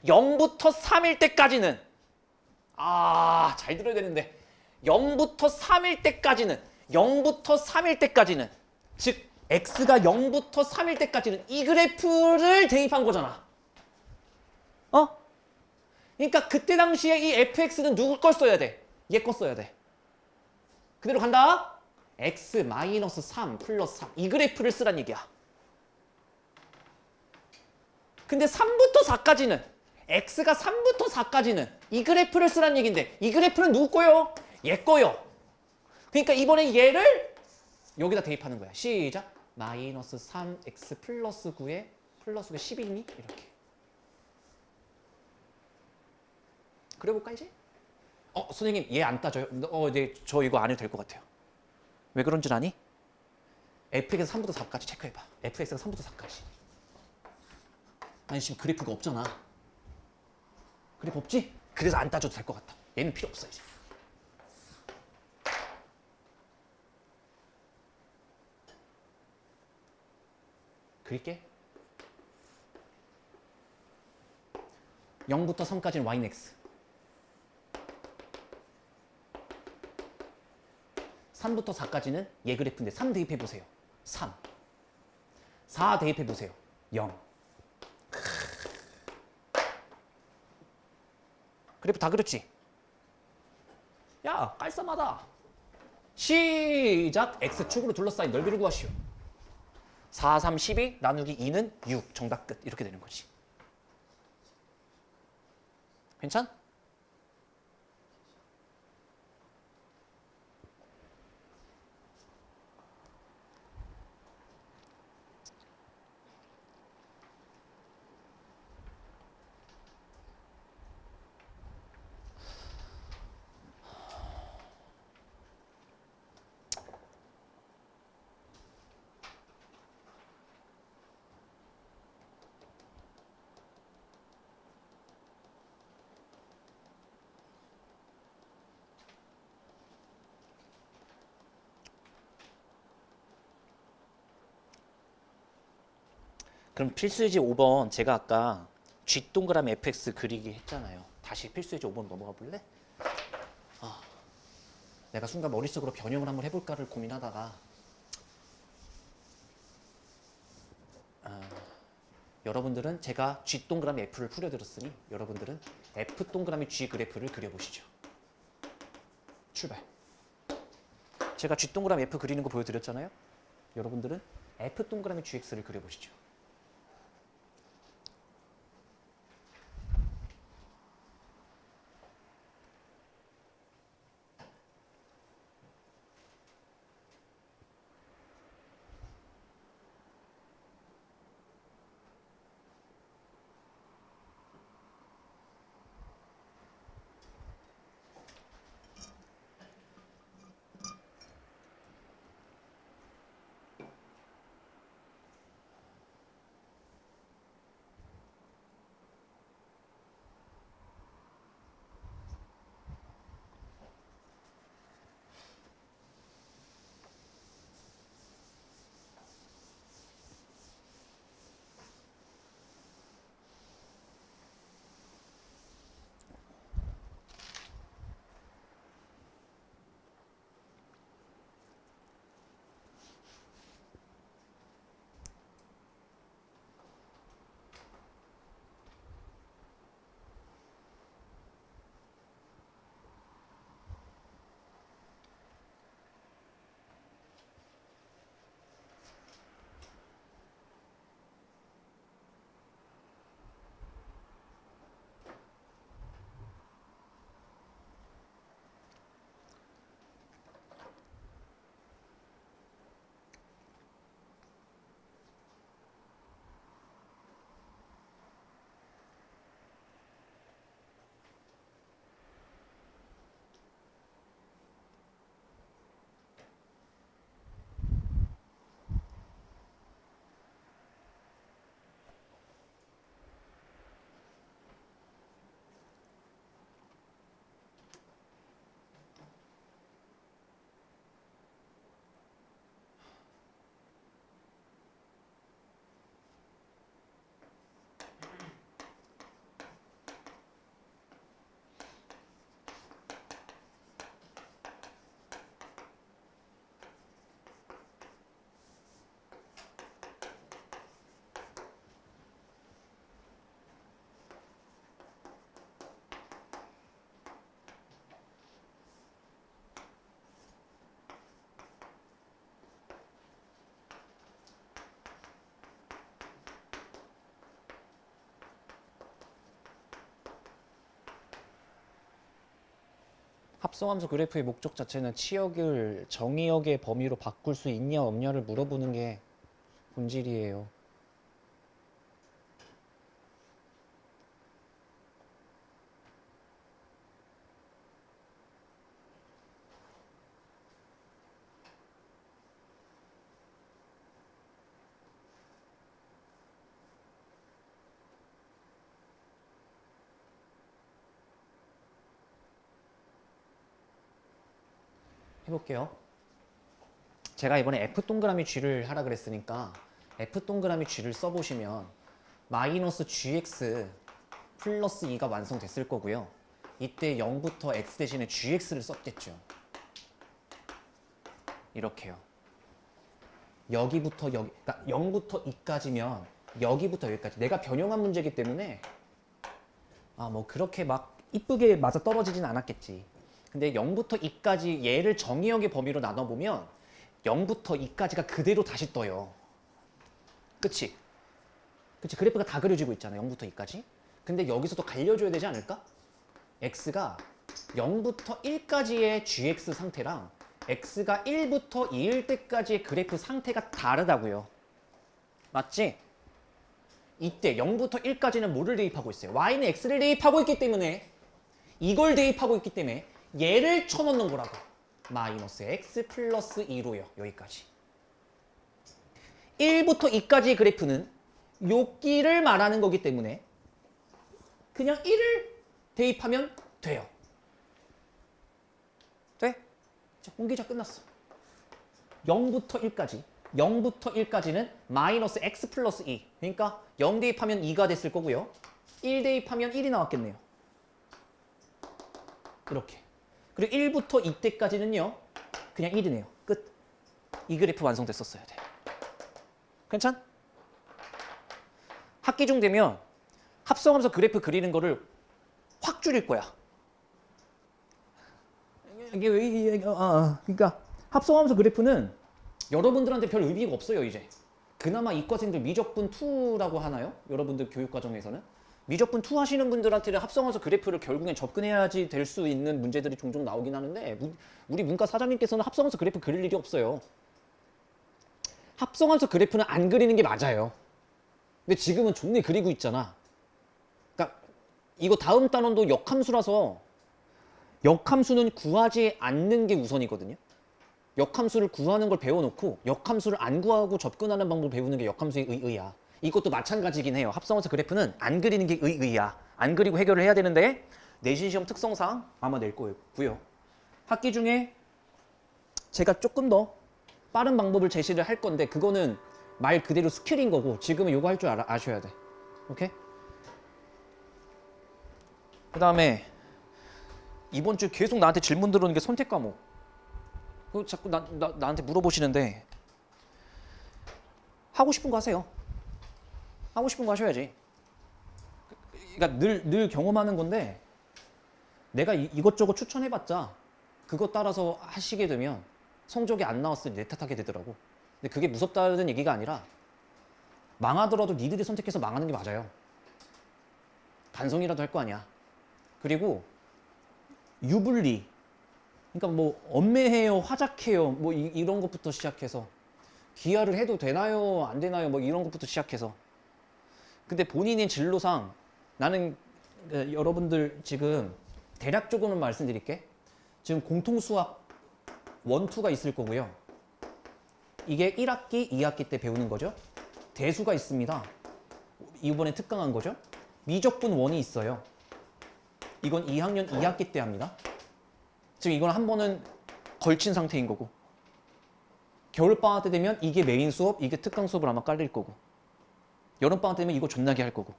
0부터 3일 때까지는 잘 들어야 되는데 0부터 3일 때까지는 즉 x가 0부터 3일 때까지는 이 그래프를 대입한 거잖아. 그러니까 그때 당시에 이 fx는 누구 걸 써야 돼? 얘 거 써야 돼. 그대로 간다. x 마이너스 3 플러스 3 이 그래프를 쓰란 얘기야. 근데 3부터 4까지는 x가 3부터 4까지는 이 그래프를 쓰란 얘기인데 이 그래프는 누구 거요? 얘 거요. 그러니까 이번에 얘를 여기다 대입하는 거야. 시작. 마이너스 3x 플러스 9에 플러스 9에 11이니? 이렇게. 그래볼까 이제? 선생님 얘 안 따져요? 네, 저 이거 안 해도 될 것 같아요. 왜 그런 줄 아니? fx에서 3부터 4까지 체크해봐. fx가 3부터 4까지. 아니 지금 그래프가 없잖아. 그래프 없지? 그래서 안 따져도 될 것 같다. 얘는 필요 없어 이제. 그릴게. 0부터 3까지는 y는 x. 3부터 4까지는 얘 그래프인데 3 대입해보세요. 3. 4 대입해보세요. 0. 그래프 다 그렸지? 야, 깔쌈하다. 시작. x축으로 둘러싸인 넓이를 구하시오. 4, 3, 12 나누기 2는 6. 정답 끝. 이렇게 되는 거지. 괜찮? 그럼 필수예제 5번 제가 아까 G 동그라미 fx 그리기 했잖아요. 다시 필수예제 5번 넘어가 볼래? 내가 순간 머릿속으로 변형을 한번 해볼까를 고민하다가 여러분들은 제가 G 동그라미 F를 풀어드렸으니 여러분들은 F 동그라미 G 그래프를 그려보시죠. 출발. 제가 G 동그라미 F 그리는 거 보여드렸잖아요. 여러분들은 F 동그라미 GX를 그려보시죠. 합성함수 그래프의 목적 자체는 치역을 정의역의 범위로 바꿀 수 있냐 없냐를 물어보는 게 본질이에요. 해볼게요. 제가 이번에 F 동그라미 G를 하라 그랬으니까 F 동그라미 G를 써보시면 마이너스 GX 플러스 2가 완성됐을 거고요. 이때 0부터 X 대신에 GX를 썼겠죠. 이렇게요. 여기부터 여기, 그러니까 0부터 2까지면 여기부터 여기까지. 내가 변형한 문제이기 때문에 뭐 그렇게 막 이쁘게 맞아 떨어지진 않았겠지. 근데 0부터 2까지 얘를 정의역의 범위로 나눠보면 0부터 2까지가 그대로 다시 떠요. 그치? 그치? 그래프가 다 그려지고 있잖아. 0부터 2까지. 근데 여기서도 갈려줘야 되지 않을까? x가 0부터 1까지의 gx 상태랑 x가 1부터 2일 때까지의 그래프 상태가 다르다고요. 맞지? 이때 0부터 1까지는 뭐를 대입하고 있어요? y는 x를 대입하고 있기 때문에 이걸 대입하고 있기 때문에 얘를 쳐넣는 거라고. 마이너스 x 플러스 2로요. 여기까지. 1부터 2까지의 그래프는 요끼를 말하는 거기 때문에 그냥 1을 대입하면 돼요. 돼? 자, 공기자 끝났어. 0부터 1까지. 0부터 1까지는 마이너스 x 플러스 2. 그러니까 0 대입하면 2가 됐을 거고요. 1 대입하면 1이 나왔겠네요. 이렇게. 그리고 1부터 2때까지는요. 그냥 1이네요. 끝. 이 그래프 완성됐었어야 돼. 괜찮? 학기 중 되면 합성함수 그래프 그리는 거를 확 줄일 거야. 그러니까 합성함수 그래프는 여러분들한테 별 의미가 없어요, 이제. 그나마 이과생들 미적분 2라고 하나요? 여러분들 교육과정에서는? 미적분 2 하시는 분들한테는 합성함수 그래프를 결국엔 접근해야지 될 수 있는 문제들이 종종 나오긴 하는데 우리 문과 사장님께서는 합성함수 그래프 그릴 일이 없어요. 합성함수 그래프는 안 그리는 게 맞아요. 근데 지금은 존내 그리고 있잖아. 그러니까 이거 다음 단원도 역함수라서 역함수는 구하지 않는 게 우선이거든요. 역함수를 구하는 걸 배워놓고 역함수를 안 구하고 접근하는 방법을 배우는 게 역함수의 의의야. 이것도 마찬가지긴 해요. 합성함수 그래프는 안 그리는 게 의의야. 안 그리고 해결을 해야 되는데 내신 시험 특성상 아마 낼 거고요. 학기 중에 제가 조금 더 빠른 방법을 제시를 할 건데 그거는 말 그대로 스킬인 거고 지금은 요거 할 줄 아셔야 돼. 오케이? 그 다음에 이번 주 계속 나한테 질문 들어오는 게 선택 과목. 그거 자꾸 나한테 물어보시는데 하고 싶은 거 하세요. 하고 싶은 거 하셔야지. 그러니까 늘 경험하는 건데 내가 이것저것 추천해봤자 그거 따라서 하시게 되면 성적이 안 나왔을 때 내 탓하게 되더라고. 근데 그게 무섭다는 얘기가 아니라 망하더라도 니들이 선택해서 망하는 게 맞아요. 반성이라도 할 거 아니야. 그리고 유불리, 그러니까 뭐 엄매해요, 화작해요, 뭐 이런 것부터 시작해서 기하를 해도 되나요, 안 되나요, 뭐 이런 것부터 시작해서. 근데 본인의 진로상 나는 여러분들 지금 대략적으로는 말씀드릴게. 지금 공통수학 1, 2가 있을 거고요. 이게 1학기, 2학기 때 배우는 거죠. 대수가 있습니다. 이번에 특강한 거죠. 미적분 1이 있어요. 이건 2학년 2학기 때 합니다. 지금 이건 한 번은 걸친 상태인 거고 겨울방학 때 되면 이게 메인 수업, 이게 특강 수업을 아마 깔릴 거고 여름방학 때 되면 이거 존나게 할 거고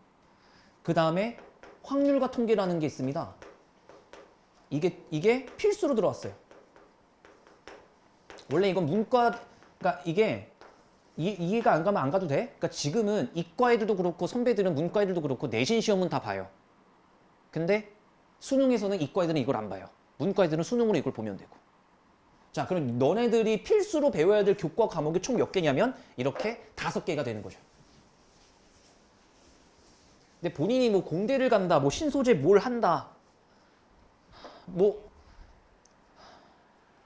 그 다음에 확률과 통계라는 게 있습니다. 이게 필수로 들어왔어요. 원래 이건 문과, 그러니까 이게 이해가 안 가면 안 가도 돼. 그러니까 지금은 이과 애들도 그렇고 선배들은 문과 애들도 그렇고 내신 시험은 다 봐요. 근데 수능에서는 이과 애들은 이걸 안 봐요. 문과 애들은 수능으로 이걸 보면 되고. 자, 그럼 너네들이 필수로 배워야 될 교과 과목이 총 몇 개냐면 이렇게 5개가 되는 거죠. 근데 본인이 뭐 공대를 간다, 뭐 신소재 뭘 한다, 뭐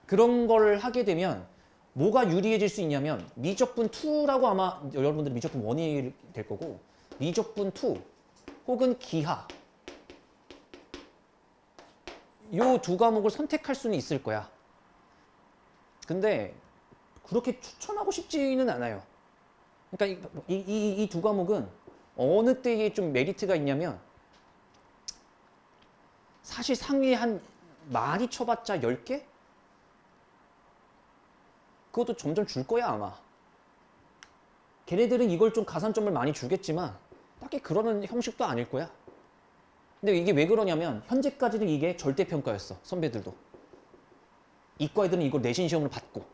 그런 걸 하게 되면 뭐가 유리해질 수 있냐면 미적분 2라고 아마 여러분들이 미적분 1이 될 거고 미적분 2 혹은 기하 요 두 과목을 선택할 수는 있을 거야. 근데 그렇게 추천하고 싶지는 않아요. 그러니까 이 두 과목은 어느 때에 좀 메리트가 있냐면 사실 상위에 한 많이 쳐봤자 10개? 그것도 점점 줄 거야 아마. 걔네들은 이걸 좀 가산점을 많이 주겠지만 딱히 그러는 형식도 아닐 거야. 근데 이게 왜 그러냐면 현재까지는 이게 절대평가였어. 선배들도. 이과 애들은 이걸 내신 시험을 받고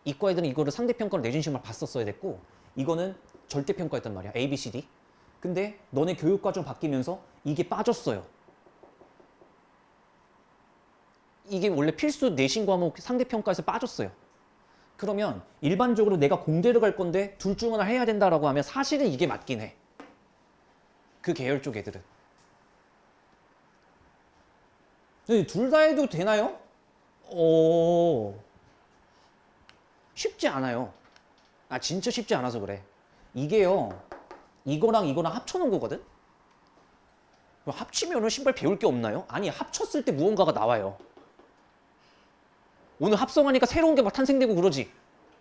이과 애들은 이거를 상대평가로 내신 시험을 봤었어야 됐고 이거는 절대평가였단 말이야. A, B, C, D. 근데 너네 교육과정 바뀌면서 이게 빠졌어요. 이게 원래 필수 내신 과목 상대평가에서 빠졌어요. 그러면 일반적으로 내가 공대를 갈 건데 둘 중 하나 해야 된다라고 하면 사실은 이게 맞긴 해. 그 계열 쪽 애들은. 둘 다 해도 되나요? 쉽지 않아요. 아, 진짜 쉽지 않아서 그래. 이게요, 이거랑 이거랑 합쳐놓은 거거든? 합치면은 신발 배울 게 없나요? 아니, 합쳤을 때 무언가가 나와요. 오늘 합성하니까 새로운 게 막 탄생되고 그러지.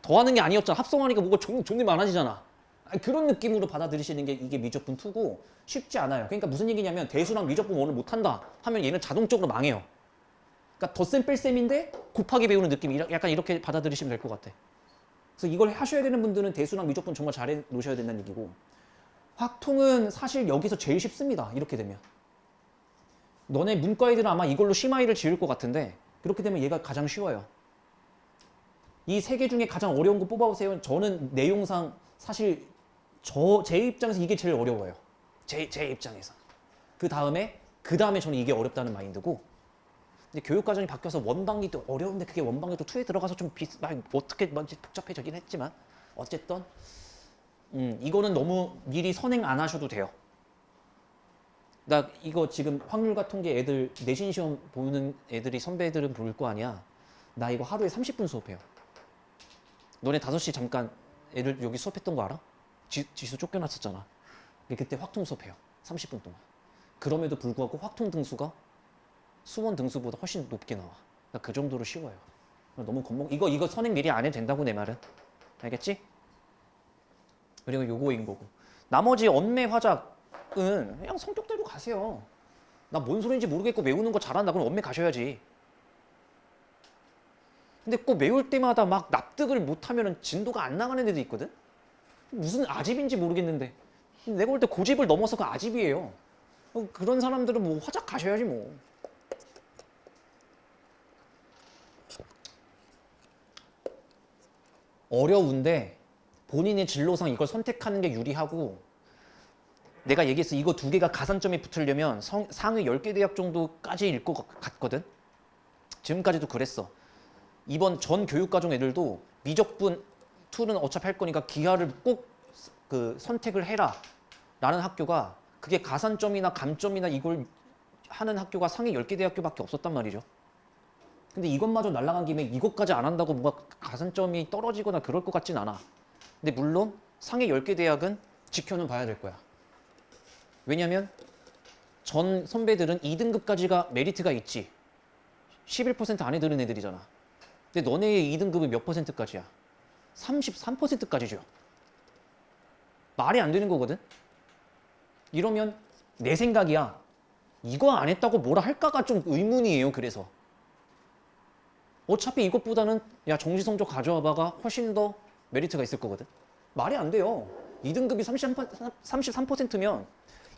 더하는 게 아니었잖아. 합성하니까 뭐가 존내 많아지잖아. 아니, 그런 느낌으로 받아들이시는 게 이게 미적분 2고 쉽지 않아요. 그러니까 무슨 얘기냐면 대수랑 미적분 1을 못한다 하면 얘는 자동적으로 망해요. 그러니까 덧셈 뺄셈인데 곱하기 배우는 느낌. 약간 이렇게 받아들이시면 될 것 같아. 그래서 이걸 하셔야 되는 분들은 대수랑 미적분 정말 잘해 놓으셔야 된다는 얘기고 확통은 사실 여기서 제일 쉽습니다. 이렇게 되면. 너네 문과 애들은 아마 이걸로 심화일을 지을 것 같은데 그렇게 되면 얘가 가장 쉬워요. 이 세 개 중에 가장 어려운 거 뽑아보세요. 저는 내용상 사실 제 입장에서 이게 제일 어려워요. 제 입장에서. 그 다음에 저는 이게 어렵다는 마인드고 근데 교육과정이 바뀌어서 원방기도 어려운데 그게 원방기도 2에 들어가서 좀 어떻게 뭔지 복잡해지긴 했지만 어쨌든 이거는 너무 미리 선행 안 하셔도 돼요. 나 이거 지금 확률과 통계 애들 내신 시험 보는 애들이 선배들은 볼 거 아니야. 나 이거 하루에 30분 수업해요. 너네 5시 잠깐 애들 여기 수업했던 거 알아? 지수 쫓겨났었잖아. 그때 확통 수업해요. 30분 동안. 그럼에도 불구하고 확통 등수가 수원 등수보다 훨씬 높게 나와. 그러니까 그 정도로 쉬워요. 너무 이거 선행 미리 안 해도 된다고 내 말은. 알겠지? 그리고 요거인 거고. 나머지 언매 화작은 그냥 성격대로 가세요. 나 뭔 소리인지 모르겠고 외우는 거 잘한다 그럼 언매 가셔야지. 근데 꼭 외울 때마다 막 납득을 못하면 진도가 안 나가는 애도 있거든? 무슨 아집인지 모르겠는데 내가 볼 때 고집을 넘어서 그 아집이에요. 그런 사람들은 뭐 화작 가셔야지 뭐. 어려운데 본인의 진로상 이걸 선택하는 게 유리하고 내가 얘기했어. 이거 두 개가 가산점이 붙으려면 상위 10개 대학 정도까지 일 것 같거든. 지금까지도 그랬어. 이번 전 교육과정 애들도 미적분 2는 어차피 할 거니까 기하를 꼭 그 선택을 해라 라는 학교가 그게 가산점이나 감점이나 이걸 하는 학교가 상위 10개 대학교밖에 없었단 말이죠. 근데 이것마저 날아간 김에 이것까지 안 한다고 뭔가 가산점이 떨어지거나 그럴 것 같진 않아. 근데 물론 상위 10개 대학은 지켜는 봐야 될 거야. 왜냐면 전 선배들은 2등급까지가 메리트가 있지. 11% 안에 드는 애들이잖아. 근데 너네의 2등급은 몇 %까지야? 33%까지죠. 말이 안 되는 거거든? 이러면 내 생각이야. 이거 안 했다고 뭐라 할까가 좀 의문이에요. 그래서. 어차피 이것보다는 야 정시 성적 가져와봐가 훨씬 더 메리트가 있을 거거든. 말이 안 돼요. 2등급이 33%면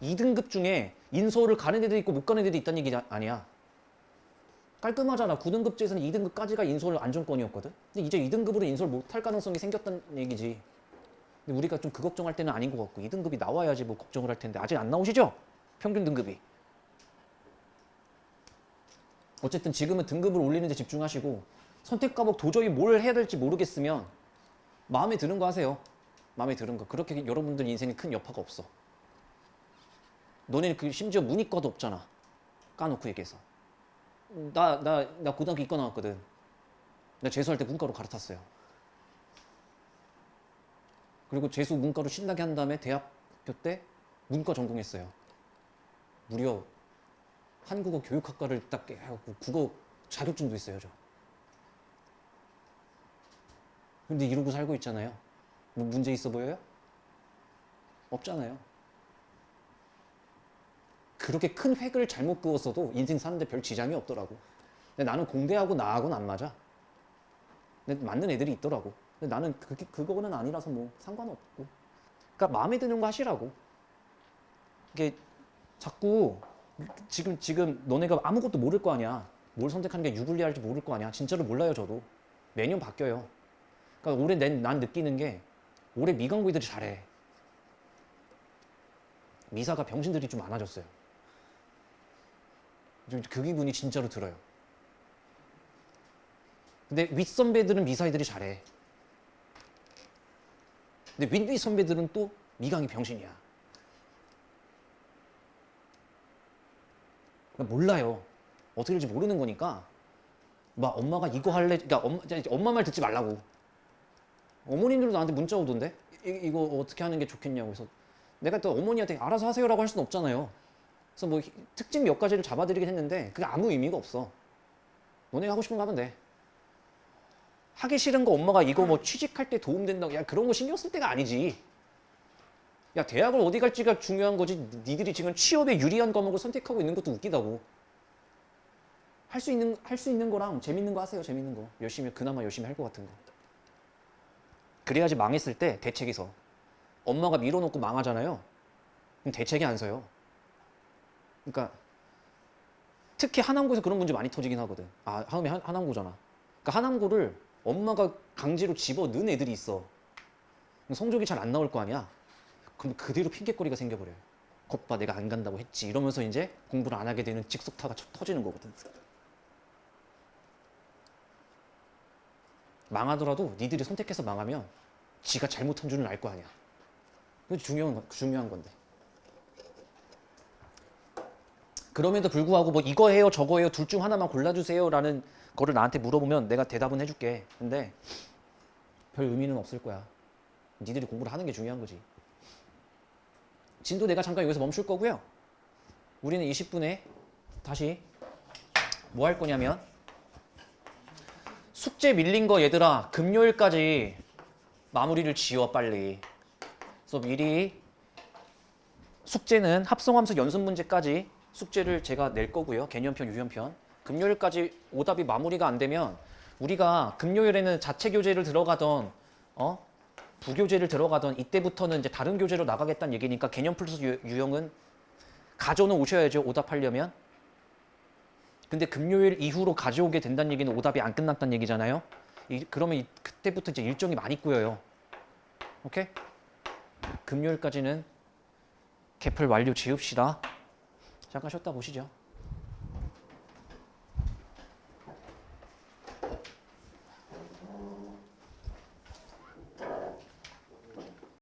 2등급 중에 인서울을 가는 애들이 있고 못 가는 애들이 있다는 얘기 아니야. 깔끔하잖아. 9등급제에서는 2등급까지가 인서울 안정권이었거든. 근데 이제 2등급으로 인서울 못할 가능성이 생겼다는 얘기지. 근데 우리가 좀 그 걱정할 때는 아닌 것 같고 2등급이 나와야지 뭐 걱정을 할 텐데 아직 안 나오시죠? 평균 등급이. 어쨌든 지금은 등급을 올리는 데 집중하시고 선택 과목 도저히 뭘 해야 될지 모르겠으면 마음에 드는 거 하세요. 마음에 드는 거. 그렇게 여러분들 인생에 큰 여파가 없어. 너네는 그 심지어 문이과도 없잖아. 까놓고 얘기해서. 나 고등학교 이과 나왔거든. 나 재수할 때 문과로 갈아탔어요. 그리고 재수 문과로 신나게 한 다음에 대학교 때 문과 전공했어요. 무려 한국어 교육학과를 딱 해갖고 국어 자격증도 있어요, 저. 근데 이러고 살고 있잖아요. 뭐 문제 있어 보여요? 없잖아요. 그렇게 큰 획을 잘못 그었어도 인생 사는데 별 지장이 없더라고. 근데 나는 공대하고 나하고는 안 맞아. 근데 맞는 애들이 있더라고. 근데 나는 그거는 아니라서 뭐 상관없고. 그러니까 마음에 드는 거 하시라고. 이게 자꾸 지금 너네가 아무것도 모를 거 아니야. 뭘 선택하는 게 유불리할지 모를 거 아니야. 진짜로 몰라요, 저도. 매년 바뀌어요. 그러니까 올해 난 느끼는 게 올해 미광고이들이 잘해. 미사가 병신들이 좀 많아졌어요. 그 기분이 진짜로 들어요. 근데 윗선배들은 미사이들이 잘해. 근데 윗윗 선배들은 또 미강이 병신이야. 그러니까 몰라요. 어떻게 될지 모르는 거니까 막 엄마가 이거 할래. 그러니까 엄마 말 듣지 말라고. 어머님들도 나한테 문자 오던데 이거 어떻게 하는 게 좋겠냐고. 그래서 내가 또 어머니한테 알아서 하세요라고 할 수는 없잖아요. 그래서 뭐 특징 몇 가지를 잡아드리긴 했는데 그게 아무 의미가 없어. 너네가 하고 싶은 거 하면 돼. 하기 싫은 거 엄마가 이거 뭐 취직할 때 도움된다고, 야 그런 거 신경 쓸 때가 아니지. 야 대학을 어디 갈지가 중요한 거지. 니들이 지금 취업에 유리한 과목을 선택하고 있는 것도 웃기다고. 할 수 있는 거랑 재밌는 거 하세요. 재밌는 거 열심히, 그나마 열심히 할 것 같은 거. 그래야지 망했을 때 대책이 서. 엄마가 밀어놓고 망하잖아요. 그럼 대책이 안 서요. 그러니까 특히 하남고에서 그런 문제 많이 터지긴 하거든. 아, 하음이 하남고잖아. 그러니까 하남고를 엄마가 강제로 집어 넣은 애들이 있어. 성적이 잘 안 나올 거 아니야. 그럼 그대로 핑계거리가 생겨버려요. 겉봐, 내가 안 간다고 했지. 이러면서 이제 공부를 안 하게 되는 직속타가 터지는 거거든. 망하더라도 니들이 선택해서 망하면 지가 잘못한 줄은 알 거 아니야. 그게 중요한 건데. 그럼에도 불구하고 뭐 이거 해요 저거 해요 둘 중 하나만 골라주세요 라는 거를 나한테 물어보면 내가 대답은 해줄게. 근데 별 의미는 없을 거야. 니들이 공부를 하는 게 중요한 거지. 진도 내가 잠깐 여기서 멈출 거고요. 우리는 20분에 다시 뭐 할 거냐면, 숙제 밀린 거 얘들아 금요일까지 마무리를 지어 빨리. 그래서 미리 숙제는 합성함수 연습 문제까지 숙제를 제가 낼 거고요. 개념편, 유형편. 금요일까지 오답이 마무리가 안 되면 우리가 금요일에는 자체 교재를 들어가던 부교재를 들어가던 이때부터는 이제 다른 교재로 나가겠다는 얘기니까 개념 플러스 유형은 가져는 오셔야죠. 오답하려면. 근데 금요일 이후로 가져오게 된다는 얘기는 오답이 안 끝났다는 얘기잖아요. 그러면 그때부터 이제 일정이 많이 꼬여요. 오케이? 금요일까지는 개풀 완료 지읍시다. 잠깐 쉬었다 보시죠.